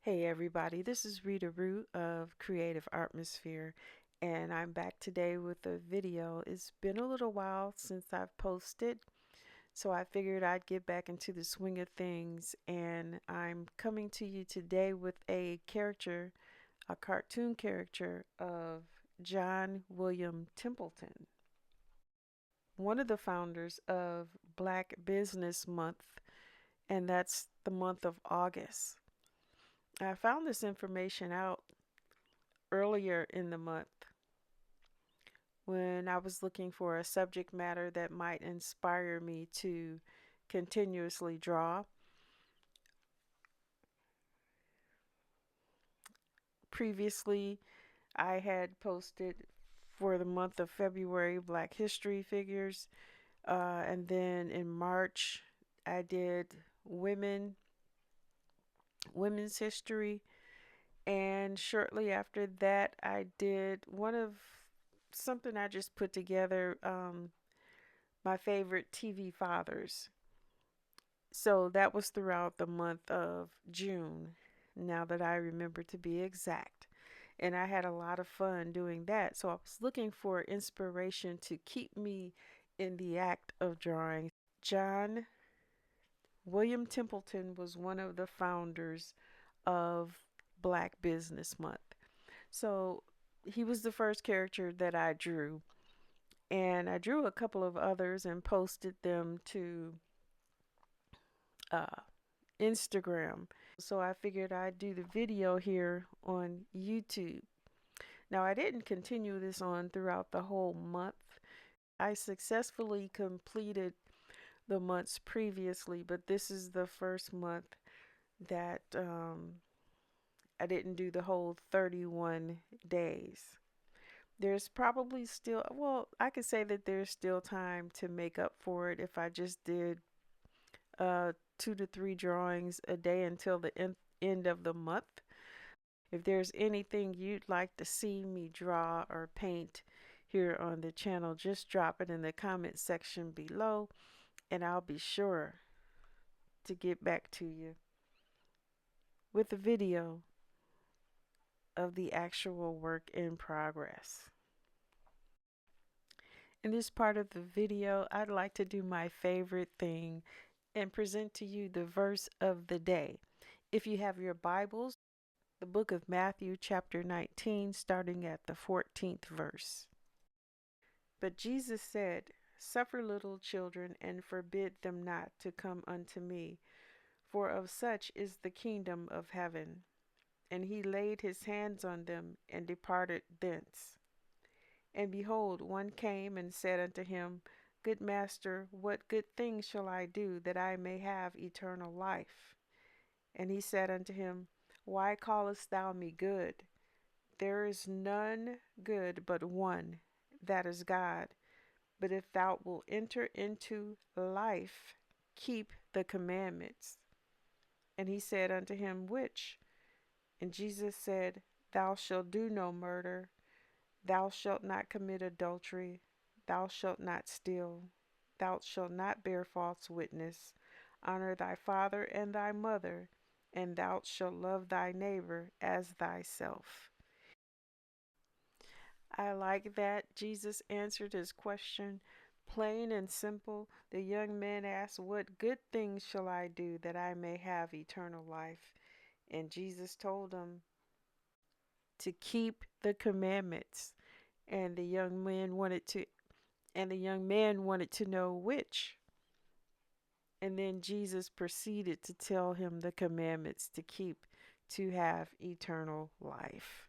Hey everybody, this is Rita Root of Creative Atmosphere, and I'm back today with a video. It's been a little while since I've posted, so I figured I'd get back into the swing of things, and I'm coming to you today with a character, a cartoon character of John William Templeton, one of the founders of Black Business Month, and that's the month of August. I found this information out earlier in the month when I was looking for a subject matter that might inspire me to continuously draw. Previously, I had posted for the month of February Black History figures, and then in March I did women's history, and shortly after that I did one of something I just put together, my favorite TV fathers. So that was throughout the month of June, now that I remember to be exact. And I had a lot of fun doing that. So I was looking for inspiration to keep me in the act of drawing. John William Templeton was one of the founders of Black Business Month. So he was the first character that I drew. And I drew a couple of others and posted them to uh, Instagram. So I figured I'd do the video here on YouTube. Now, I didn't continue this on throughout the whole month. I successfully completed the months previously, but this is the first month that I didn't do the whole 31 days. There's probably still, well, I could say that there's still time to make up for it if I just did 2 to 3 drawings a day until the end of the month. If there's anything you'd like to see me draw or paint here on the channel, just drop it in the comment section below and I'll be sure to get back to you with a video of the actual work in progress. In this part of the video, I'd like to do my favorite thing and present to you the verse of the day. If you have your Bibles, the book of Matthew chapter 19, starting at the 14th verse. But Jesus said, "Suffer little children, and forbid them not to come unto me, for of such is the kingdom of heaven. And he laid his hands on them, and departed thence. And behold, one came and said unto him, Good master, what good thing shall I do, that I may have eternal life? And he said unto him, Why callest thou me good? There is none good but one, that is God. But if thou wilt enter into life, keep the commandments. And he said unto him, Which? And Jesus said, Thou shalt do no murder, thou shalt not commit adultery, thou shalt not steal, thou shalt not bear false witness, honor thy father and thy mother, and thou shalt love thy neighbor as thyself. I like that Jesus answered his question plain and simple. The young man asked, What good things shall I do that I may have eternal life? And Jesus told him to keep the commandments. And the young man wanted to know which. And then Jesus proceeded to tell him the commandments to keep to have eternal life.